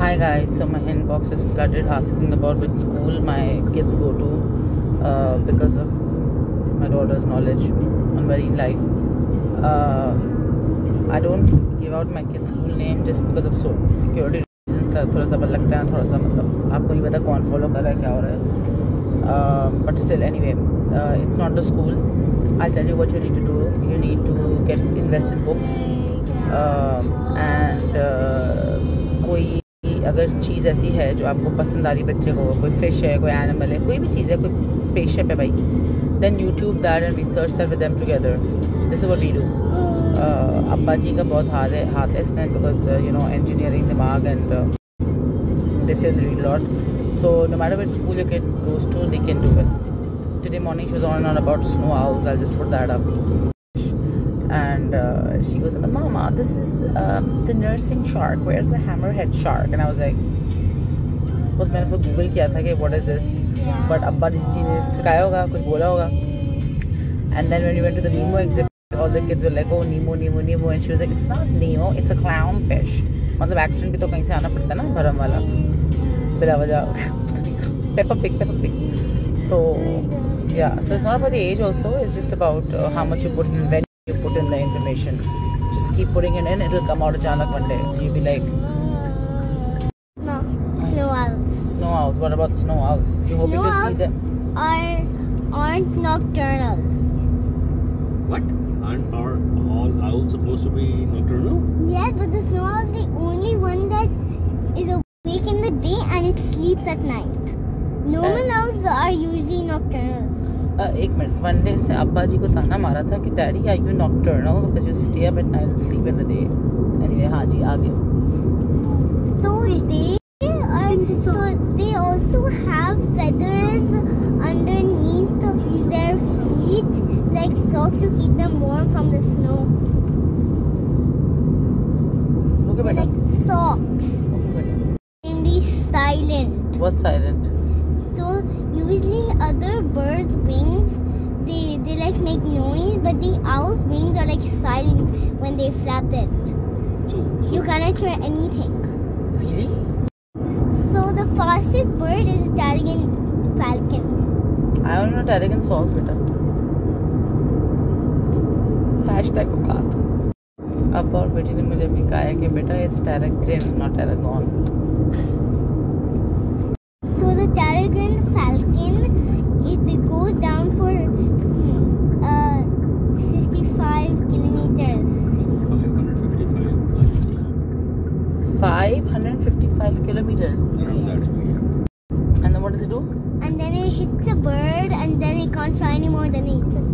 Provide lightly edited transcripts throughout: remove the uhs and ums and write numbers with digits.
Hi guys, so my inbox is flooded asking about which school my kids go to because of my daughter's knowledge on marine life. I don't give out my kids' school name just because of security reasons. थोड़ा सा लगता है, थोड़ा सा मतलब आपको नहीं पता कौन फॉलो कर रहा है, क्या हो रहा है. But still, anyway, it's not the school. I'll tell you what you need to do. You need to get invest in books and कोई अगर चीज़ ऐसी है जो आपको पसंद आ रही बच्चे को, कोई फिश है, कोई एनिमल है, कोई भी चीज़ है, कोई स्पेसशिप है भाई, then YouTube that and research that with them together. This is what we do. अब्बा जी का बहुत हाथ है इसमें because you know engineering दिमाग and they say they read a lot. So no matter which school your kid goes to, they can do it. Today morning she was on and on about snow owls. I'll just put that up. And she goes, Mama, this is the nursing shark. Where's the hammerhead shark? And I was like, खुद मैंने उसको Google किया था कि what is this? But अब्बा जी ने सिखाया होगा, कुछ बोला होगा. And then when we went to the Nemo exhibit, all the kids were like, oh Nemo, Nemo, Nemo, and she was like, it's not Nemo, it's a clownfish. मतलब accident भी तो कहीं से आना पड़ता है ना, भरम वाला, बिला वजह. Peppa Pig. So yeah, so it's not about the age also. It's just about how much you put in, when you put in the information. Just keep putting it in, it'll come out achanak one day. You'll be like, no, snow owls. Snow owls. What about the snow owls? You hoping to see them? Aren't nocturnal. What? Aren't all owls supposed to be nocturnal? Yes, but the snow owl is the only one that is awake in the day and it sleeps at night. Normal owls are usually nocturnal. एक minute, one day से अब्बा जी को ताना मारा था कि daddy are you nocturnal because you stay up at night and sleep in the day. Anyway, हाँ जी, आगे. So they also have feathers underneath their feet, like socks to keep them warm from the snow. Okay, They're like socks. And be silent. What's silent? So usually other birds' wings, they like make noise, but the owl's wings are like silent when they flap it. So You cannot hear anything. Really? So the fastest bird is Taragan falcon. I don't know Taragan sauce, beta. Hashtag औकात. अब्बा और बेटी ने मुझे भी कहा है कि बेटा it's Taragan, not Taragon. So the Taragan falcon, it goes down for 55 kilometers. 555 kilometers. that's weird. And then what does it do? And then it hits a bird and then it can't fly anymore, then it eats it.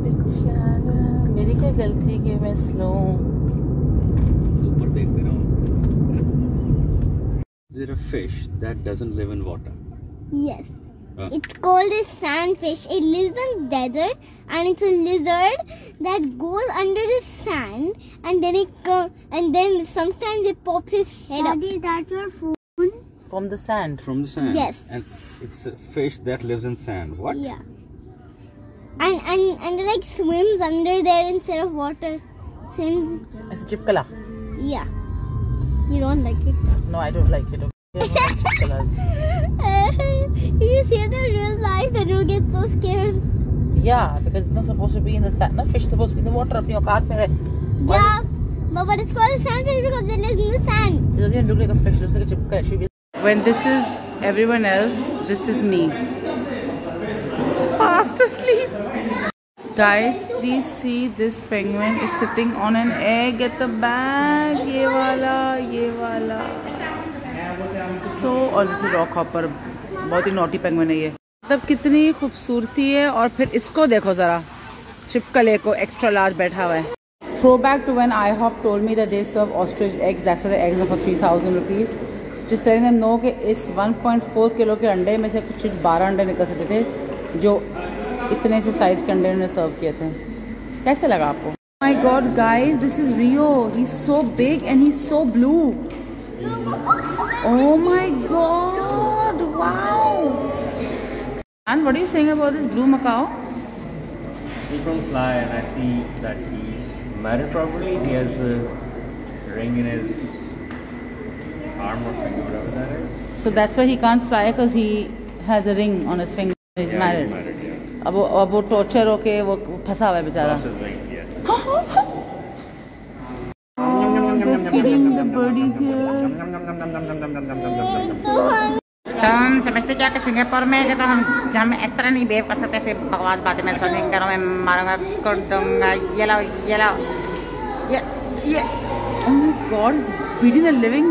बेचारा, मेरी क्या गलती कि मैं slow. ऊपर देखते रहो. Is it a fish that doesn't live in water? Yes. It's called a sandfish. It lives in desert and it's a lizard that goes under the sand and then and then sometimes it pops its head up. Is that your phone? From the sand. From the sand. Yes. And it's a fish that lives in sand. What? Yeah. And it like swims under there instead of water. Swims. It's a chipkala. Yeah. You don't like it? No, I don't like it. Okay, chipkalas. If you see it in real life, then you'll get so scared. Yeah, because it's not supposed to be in the sand. No, fish is supposed to be in the water. अपनी औकात में है. Yeah, but it's called a sandfish because it lives in the sand. It doesn't even look like a fish. It looks like a chipkala. It should be. When this is everyone else, this is me. Fast asleep. Guys, please see this penguin is sitting on an egg at the back. ये वाला. So, और this is rock hopper. बहुत ही naughty penguin है ये. मतलब कितनी खूबसूरती है. और फिर इसको देखो जरा, चिपकले को extra large बैठा हुआ है. Throwback to when IHOP told me that they serve ostrich eggs. That's why the eggs are for 3,000 rupees. Just letting them know कि इस 1.4 किलो के अंडे में से कुछ 12 अंडे निकल सकते थे जो इतने से साइज के अंडे ने सर्व किए थे. कैसे लगा आपको? My God, guys, this is Rio. He's so big and he's so blue. Oh my God! Wow. And what are you saying about this blue macaw? He's going to fly, and I see that he's married probably. He has a ring in his arm or finger, whatever that is. So that's why he can't fly because he has a ring on his finger. He's married. He's married, yeah. अब वो torture होके वो फंसा हुआ है बेचारा. Lost his wings, yes. तो हम समझते क्या कि सिंगापुर में कि तो हम इस तरह नहीं बिहेव कर सकते ऐसे बकवास बातें मैं सुनेंगे करूँ मैं मारूंगा कर दूंगा ये लाओ ये oh my God is beating the living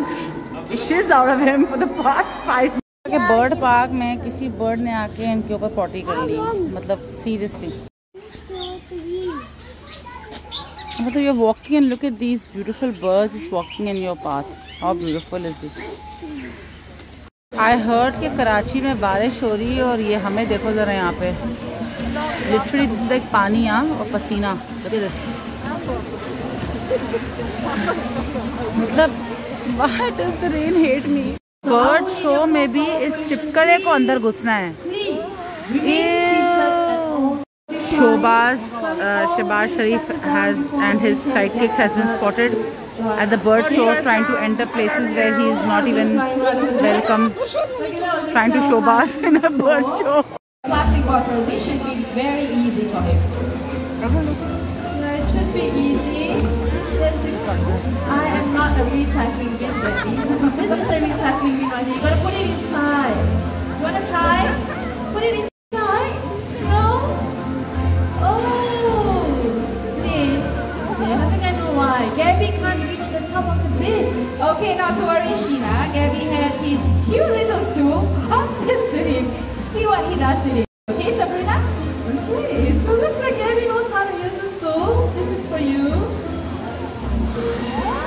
shiz out of him for the past 5 minutes. Bird park में किसी बर्ड ने आके इनके ऊपर पॉटी कर ली मतलब सीरियसली मतलब you're walking and look at these beautiful birds just walking in your path. How beautiful is this? I heard कि कराची में बारिश हो रही है और ये हमें देखो ज़रा यहाँ पे literally this is like पानी और पसीना. Look at this. मतलब why does the rain hate me? Bird show में भी इस चिपकले को अंदर घुसना है. Shobaz Sharif and his sidekick has been spotted at the bird show trying to enter places where he is not even welcome, trying to Shobaz in a bird show. Plastic bottle, this should be very easy for him. Yeah, it should be easy. I am not a recycling bin, baby. This is a recycling bin right here. You gotta put it inside. You wanna try? Put it inside? No? Oh, please. I think I know why. Gabby can't reach the top of the bin. Okay, not to worry, Sheena. Gabby has his cute little stool upstairs to him. See what he does with it. Okay, Sabrina? Okay, so looks like Gabby knows how to use the stool. This is for you.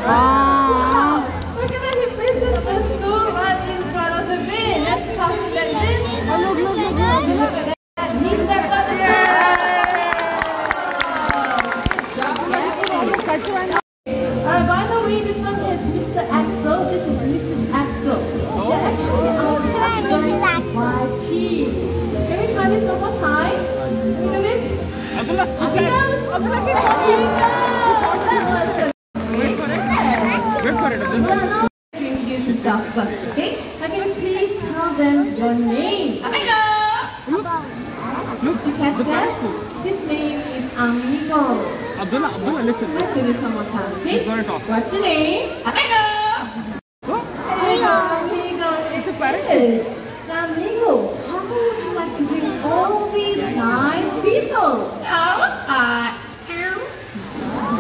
Wow! Look at that, he places the stool right in front of the bin. Let's toss it like this. Oh, look at that. He steps on the stool. Alright, by the way, this one is Mr. Axel. This is Mrs. Axel. They're actually our cheese. Can we try this one more time? Can we do this? Here he goes! Introduce himself first, okay? Now can you please tell them your name? Amigo! Did you catch that? His name is Amigo. Abdullah, listen. Let's do this one more time, okay? He's gonna talk. What's your name? Amigo! Amigo! It's a parrot. Now, Amigo, how would you like to bring all these nice people?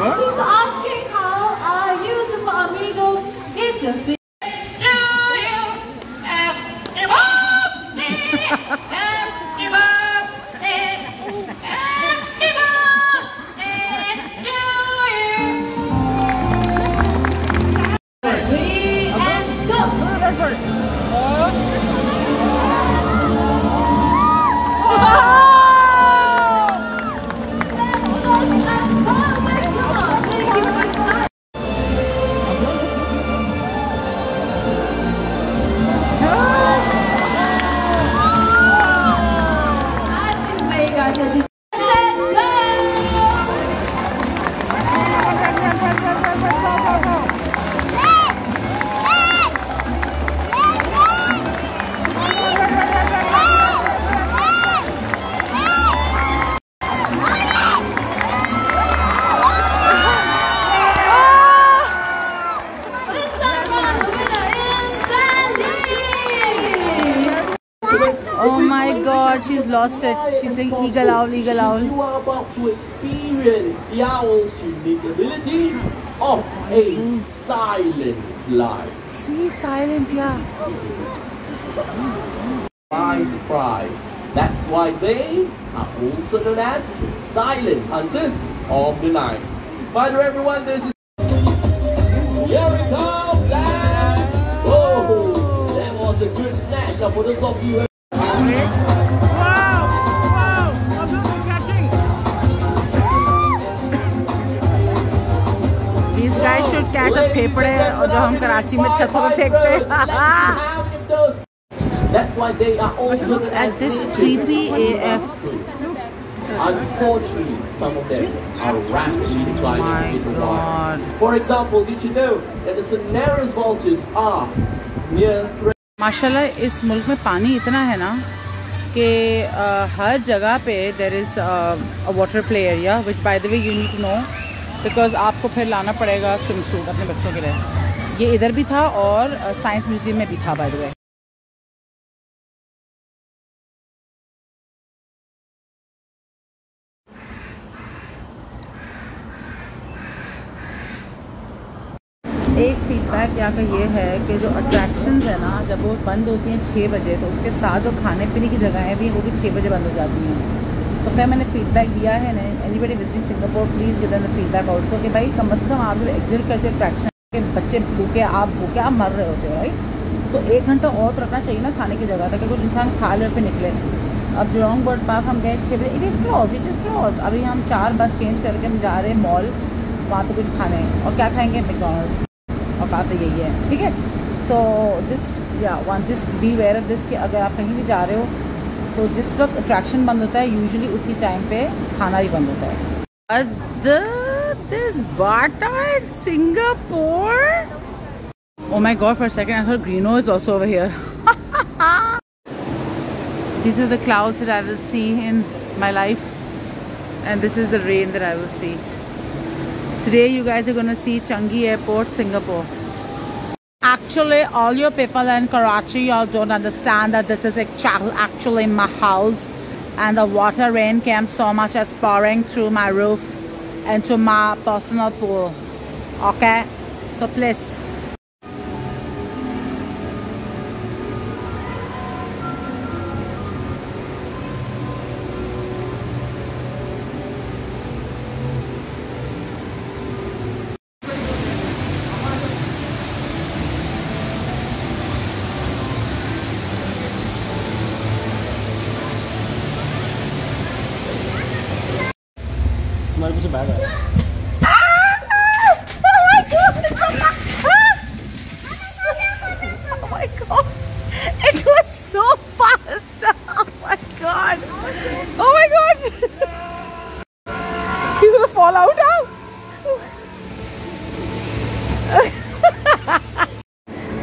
He's asking how are you, Super Amigo? Get your fish. Oh my God, she's lost it. She's saying eagle owl, eagle owl. You are about to experience the owl's unique ability of a silent flight. See, silent, yeah. Surprise. That's why they are also known as silent hunters of the night. By the way, everyone, this is... Here it comes, and... Oh, that was a good snatch up for those of you. These guys should catch a paper और जो हम कराची में छतों पे फेंकते हैं. That's why they are also Look at this creepy AF. Unfortunately, some of them are rapidly declining in the wild. For example, did you know that the Cinere's vultures are near माशाल्लाह इस मुल्क में पानी इतना है ना कि हर जगह पे there is a water play area which by the way you need to know because आपको फिर लाना पड़ेगा स्विम सूट अपने बच्चों के लिए। ये इधर भी था और साइंस म्यूजियम में भी था बाय द वे। एक फीडबैक यहाँ का ये है कि जो अट्रैक्शंस है ना जब वो बंद होती हैं 6 बजे तो उसके साथ जो खाने पीने की जगहें भी हैं वो भी 6 बजे बंद हो जाती हैं। तो खैर मैंने फीडबैक दिया है ना, anybody visiting Singapore please give them the feedback also कि भाई कम से कम आप जो एग्जिट करते हो अट्रैक्शन के बच्चे भूखे आप मर रहे होते हो राइट, तो 1 घंटा और तो रखना चाहिए ना खाने की जगह ताकि कुछ इंसान खा ले पे निकले। अब जोरांग बर्ड पार्क हम गए 6 बजे, इट इज़ क्लोज। अभी हम 4 बस चेंज करके हम जा रहे हैं मॉल, वहाँ पर कुछ खाने और क्या खाएँगे मैकडॉनल्ड्स और बात तो यही है ठीक है। So just beware of this कि अगर आप कहीं भी जा रहे हो तो जिस वक्त अट्रैक्शन बंद होता है यूजुअली उसी टाइम पे खाना ही बंद होता है। This Bata in Singapore, oh my god for a second I thought Greeno is also over here. These are the clouds that I will see in my life and this is the rain that I will see. Today you guys are going to see Changi Airport, Singapore. Actually, all you people in Karachi, y'all don't understand that this is actually my house and the water rain came so much as pouring through my roof into my personal pool. Okay? So please. हमारे पीछे bag है। Oh my god! It was so fast! Oh my god! Oh my god! He's gonna fall out now!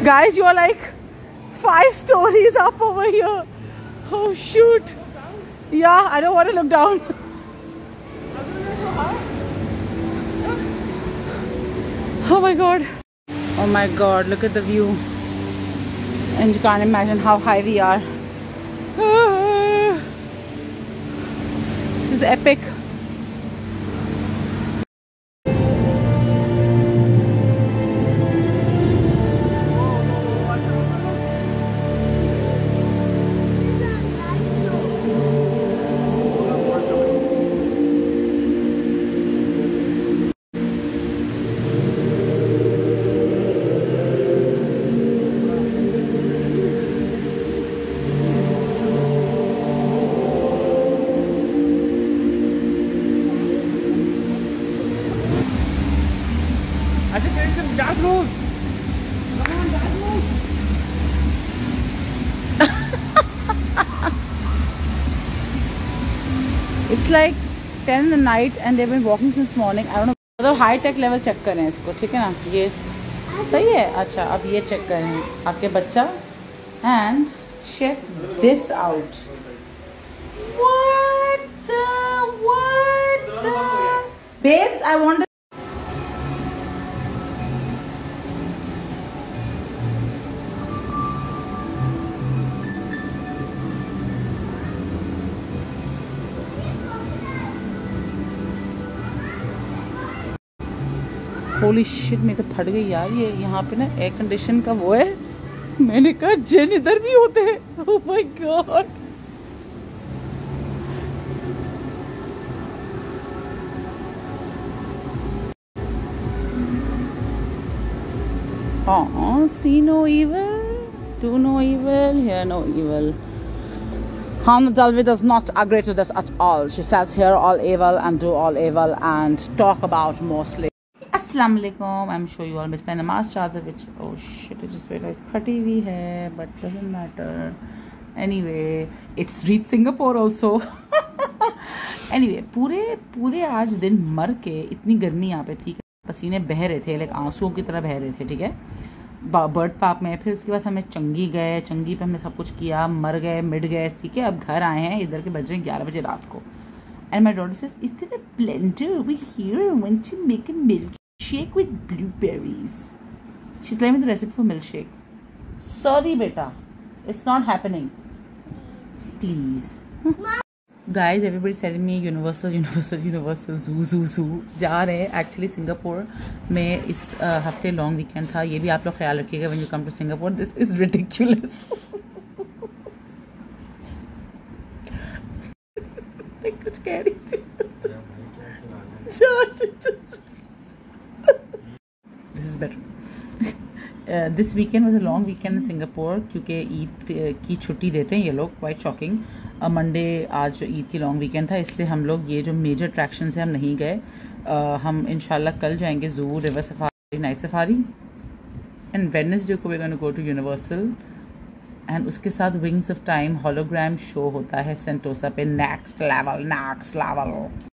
Guys, you are like 5 stories up over here. Oh shoot! Yeah, I don't want to look down. Oh my god. Oh my god, look at the view. And you can't imagine how high we are. This is epic. I said there is some gas rules. It's like 10 in the night and they've been walking since morning. I don't know. मतलब high tech level check करें इसको, ठीक है ना? ये सही है। अच्छा अब ये चेक करें आपके बच्चा and check this out. What the babes, I want holy shit में तो फट गई यार। ये यहाँ पे ना एयर कंडीशन का वो है, मैंने कहा जिन इधर भी होते हैं। ओह my God. See no evil, do no evil, hear no evil. Hana Dalvi does not agree to this at all. She says hear all evil and do all evil and talk about mostly. Assalamu alaikum. I'm sure you all miss my namaz chadar, which oh shit, I just realized phati bhi hai, but doesn't matter. Anyway, it's reached Singapore also. Anyway, पूरे आज दिन मर के, इतनी गर्मी यहाँ पे थी, पसीने बह रहे थे, लाइक आंसुओं की तरह बह रहे थे, ठीक है। बर्ड पार्क में, फिर उसके बाद हमें चंगी गए, चंगी पे हमने सब कुछ किया, मर गए, मिट गए, ठीक है। अब घर आए हैं, इधर के बज रहे हैं 11 बजे रात को। And my daughter says, is there a blender over here, I want to make a milk shake with blueberries. She is telling me the recipe for milk shake. Sorry बेटा, it's not happening, please. Guys everybody telling me Universal Universal Universal zoo zoo zoo. जा रहे हैं actually Singapore में, इस हफ्ते long weekend था। ये भी आप लोग ख्याल रखिएगा when you come to Singapore, this is ridiculous. मैं कुछ कह रही थी। This is better. This weekend was a long weekend in Singapore, क्योंकि ईद की छुट्टी देते हैं ये लोग, क्वाइट शॉकिंग। मंडे आज ईद की लॉन्ग वीकेंड था, इसलिए हम लोग ये जो मेजर अट्रैक्शंस हैं हम नहीं गए। हम इंशाल्लाह कल जाएंगे zoo, river safari, night safari, and Wednesday को we going to go to Universal. And उसके साथ Wings of Time hologram show होता है सेंटोसा पे, नेक्स्ट लेवल।